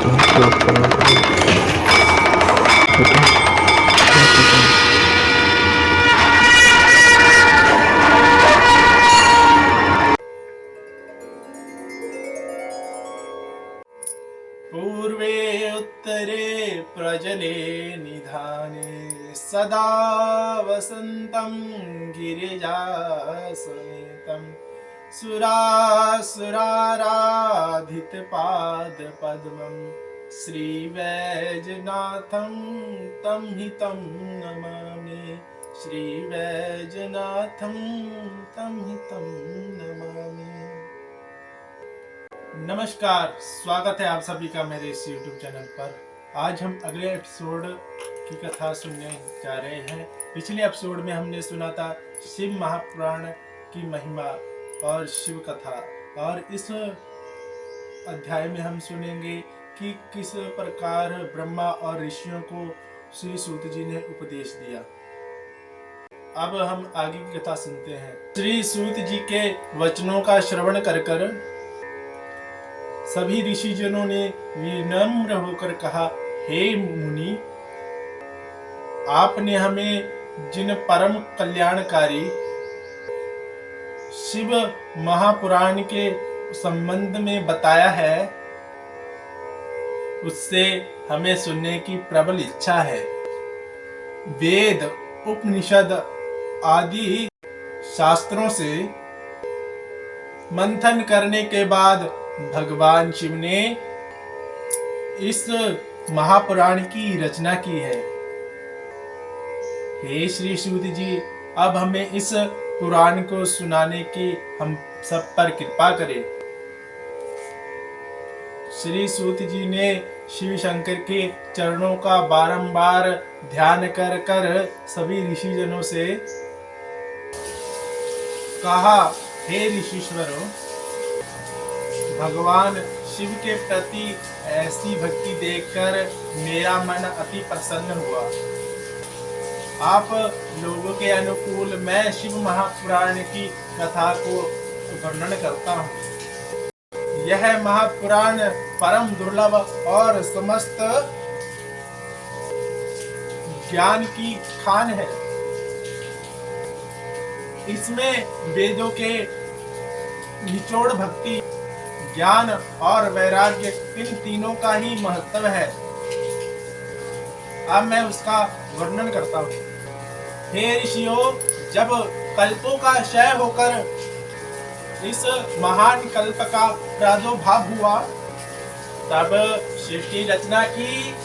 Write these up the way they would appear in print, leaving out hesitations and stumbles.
पूर्वे उत्तरे प्रजले निधाने सदा वसन्तं गिरिजासमेतं सुरासुराराधितपादपद्मं श्रीवैजनाथं तं हितं नमामि। श्रीवैजनाथं तं हितं नमामि। नमस्कार, स्वागत है आप सभी का मेरे इस YouTube चैनल पर। आज हम अगले एपिसोड की कथा सुनने जा रहे हैं। पिछले एपिसोड में हमने सुना था शिव महापुराण की महिमा और शिव कथा, और इस अध्याय में हम सुनेंगे कि किस प्रकार ब्रह्मा और ऋषियों को श्री सूत जी ने उपदेश दिया। अब हम आगे की कथा सुनते हैं। श्री सूत जी के वचनों का श्रवण कर सभी ऋषिजनों ने विनम्र होकर कहा, हे मुनि, आपने हमें जिन परम कल्याणकारी शिव महापुराण के संबंध में बताया है, उससे हमें सुनने की प्रबल इच्छा है। वेद, उपनिषद आदि शास्त्रों से मंथन करने के बाद भगवान शिव ने इस महापुराण की रचना की है। हे श्री सूत जी, अब हमें इस पुराण को सुनाने की हम सब पर कृपा करें। श्री सूत जी ने शिव शंकर के चरणों का बारंबार ध्यान कर सभी ऋषिजनों से कहा, हे ऋषीश्वरों, भगवान शिव के प्रति ऐसी भक्ति देखकर मेरा मन अति प्रसन्न हुआ। आप लोगों के अनुकूल मैं शिव महापुराण की कथा को वर्णन करता हूँ। यह महापुराण परम दुर्लभ और समस्त ज्ञान की खान है। इसमें वेदों के निचोड़ भक्ति, ज्ञान और वैराग्य, इन तीनों का ही महत्व है। अब मैं उसका वर्णन करता हूँ। हे ऋषियों, जब कल्पों का क्षय होकर इस महान कल्प का प्रादुर्भाव हुआ, तब सृष्टि रचना की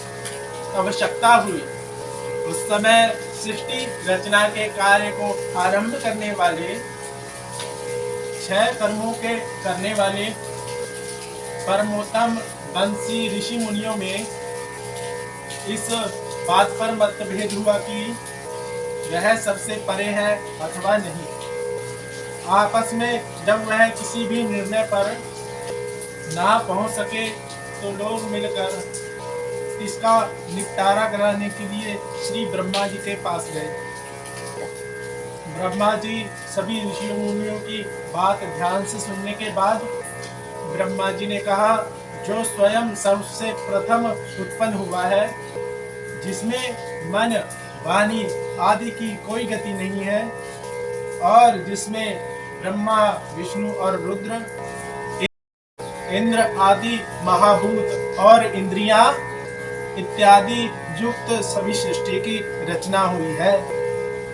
आवश्यकता हुई। उस समय सृष्टि रचना के कार्य को आरंभ करने वाले 6 कर्मों के करने वाले परमोत्तम वंशी ऋषि मुनियों में इस बात पर मतभेद हुआ कि वह सबसे परे है अथवा नहीं। आपस में जब वह किसी भी निर्णय पर ना पहुंच सके तो लोग मिलकर इसका निपटारा कराने के लिए श्री ब्रह्मा जी के पास गए। ब्रह्मा जी सभी ऋषि मुनियों की बात ध्यान से सुनने के बाद ब्रह्मा जी ने कहा, जो स्वयं सबसे प्रथम उत्पन्न हुआ है, जिसमें मन, वाणी आदि की कोई गति नहीं है, और जिसमें ब्रह्मा, विष्णु और रुद्र, इंद्र आदि महाभूत और इंद्रियां इत्यादि युक्त सभी सृष्टि की रचना हुई है,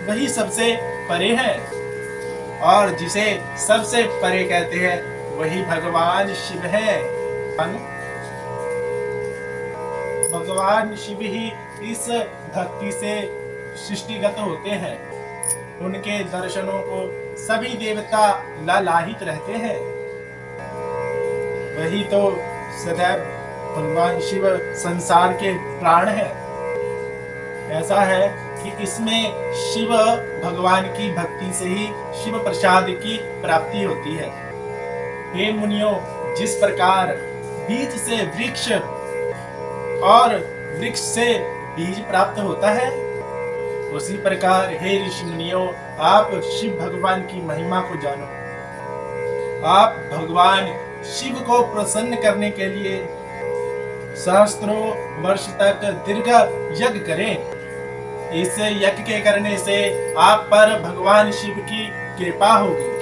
वही सबसे परे है। और जिसे सबसे परे कहते हैं वही भगवान शिव है। भगवान शिव ही इस भक्ति से सृष्टिगत होते हैं। उनके दर्शनों को सभी देवता लालायित रहते हैं। वही तो सदैव भगवान शिव संसार के प्राण है। ऐसा है कि इसमें शिव भगवान की भक्ति से ही शिव प्रसाद की प्राप्ति होती है। हे मुनियों, जिस प्रकार बीज से वृक्ष और वृक्ष से बीज प्राप्त होता है, उसी प्रकार हे ऋषि मुनियों, आप शिव भगवान की महिमा को जानो। आप भगवान शिव को प्रसन्न करने के लिए सहस्त्रों वर्ष तक दीर्घ यज्ञ करें। इस यज्ञ के करने से आप पर भगवान शिव की कृपा होगी।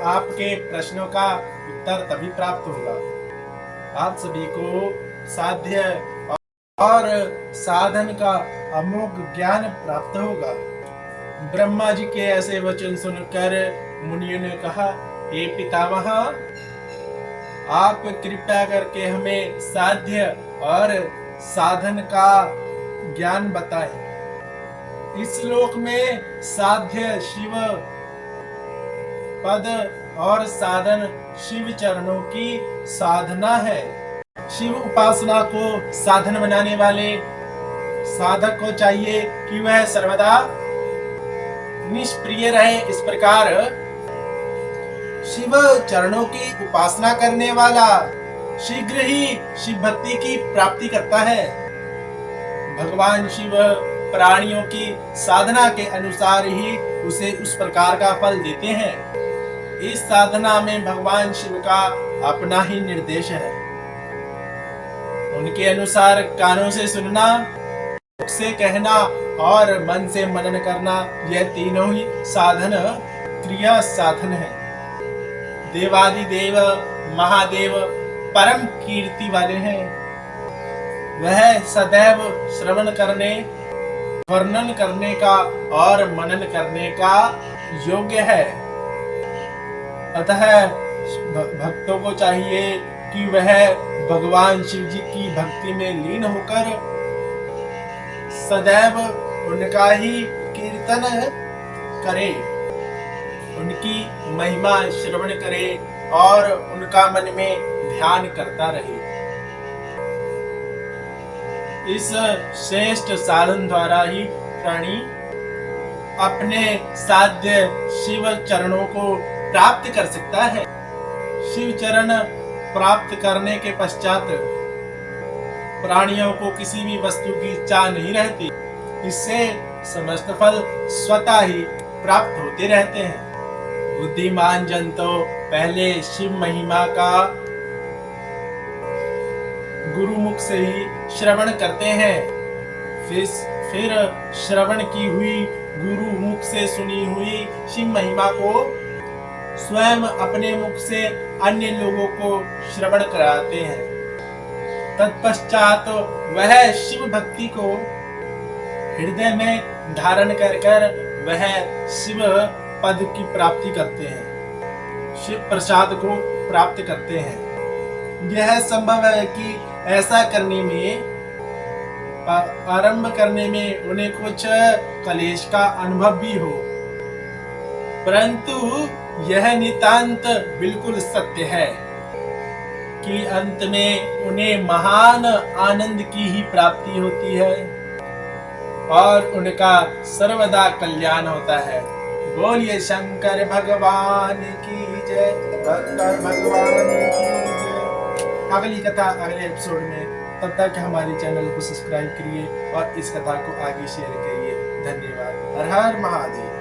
आपके प्रश्नों का उत्तर तभी प्राप्त होगा। आप सभी को साध्य और साधन का अमोघ ज्ञान प्राप्त होगा। ब्रह्मा जी के ऐसे वचन सुनकर मुनियों ने कहा, हे पितामह, आप कृपया करके हमें साध्य और साधन का ज्ञान बताएं। इस श्लोक में साध्य शिव पद और साधन शिव चरणों की साधना है। शिव उपासना को साधन बनाने वाले साधक को चाहिए कि वह सर्वदा निष्प्रिय रहे। इस प्रकार शिव चरणों की उपासना करने वाला शीघ्र ही शिव भक्ति की प्राप्ति करता है। भगवान शिव प्राणियों की साधना के अनुसार ही उसे उस प्रकार का फल देते हैं। इस साधना में भगवान शिव का अपना ही निर्देश है। उनके अनुसार कानों से सुनना, मुख से कहना और मन से मनन करना, यह तीनों ही साधन क्रिया साधन है। देवादिदेव महादेव परम कीर्ति वाले हैं। वह सदैव श्रवण करने, वर्णन करने का और मनन करने का योग्य है। अतः भक्तों को चाहिए कि वह भगवान शिव जी की भक्ति में लीन होकर सदैव उनका ही कीर्तन करे, उनकी महिमा श्रवण करे और उनका मन में ध्यान करता रहे। इस श्रेष्ठ साधन द्वारा ही प्राणी अपने साध्य शिव चरणों को प्राप्त कर सकता है। शिव चरण प्राप्त करने के पश्चात प्राणियों को किसी भी वस्तु की चाह नहीं रहती। इससे समस्त फल स्वतः ही प्राप्त होते रहते हैं। बुद्धिमान जन तो पहले शिव महिमा का गुरुमुख से ही श्रवण करते हैं, फिर श्रवण की हुई गुरुमुख से सुनी हुई शिव महिमा को स्वयं अपने मुख से अन्य लोगों को श्रवण कराते हैं। तत्पश्चात वह शिव भक्ति को हृदय में धारण कर वह शिव पद की प्राप्ति करते हैं, शिव प्रसाद को प्राप्त करते हैं। यह संभव है कि ऐसा करने में, आरंभ करने में उन्हें कुछ कलेश का अनुभव भी हो, परंतु यह नितांत बिल्कुल सत्य है कि अंत में उन्हें महान आनंद की ही प्राप्ति होती है और उनका सर्वदा कल्याण होता है। बोलिए शंकर भगवान की जय, शंकर भगवान की जय। अगली कथा अगले एपिसोड में। तब तक हमारे चैनल को सब्सक्राइब करिए और इस कथा को आगे शेयर करिए। धन्यवाद। हर हर महादेव।